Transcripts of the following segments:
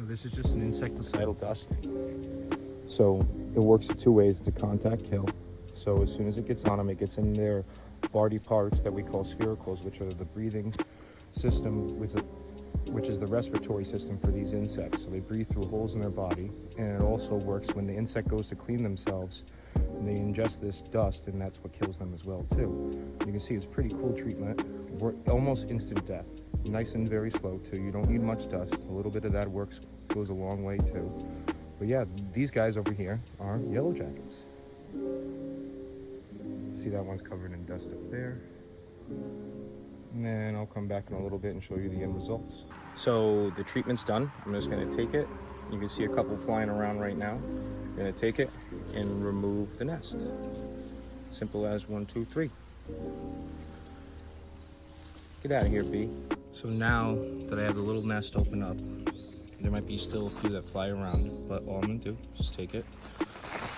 This is just an insecticidal dust. So it works in two ways. It's a contact kill. So as soon as it gets on them, it gets in their body parts that we call sphericals, which are the breathing system, which is the respiratory system for these insects. So they breathe through holes in their body, and it also works when the insect goes to clean themselves, and they ingest this dust, and that's what kills them as well too. You can see it's pretty cool treatment. We're almost instant death. Nice and very slow too. You don't need much dust. A little bit of that goes a long way too. But yeah, these guys over here are yellow jackets. See, that one's covered in dust up there. And then I'll come back in a little bit and show you the end results. So the treatment's done. I'm just gonna take it. You can see a couple flying around right now. I'm gonna take it and remove the nest. Simple as 1, 2, 3. Get out of here, bee. So now that I have the little nest open up, there might be still a few that fly around, but all I'm gonna do is just take it,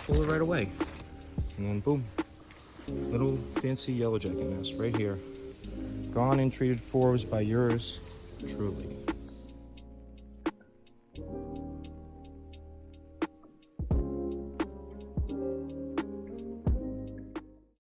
pull it right away, and then boom. Little fancy yellow jacket nest right here. Gone and treated for by yours truly.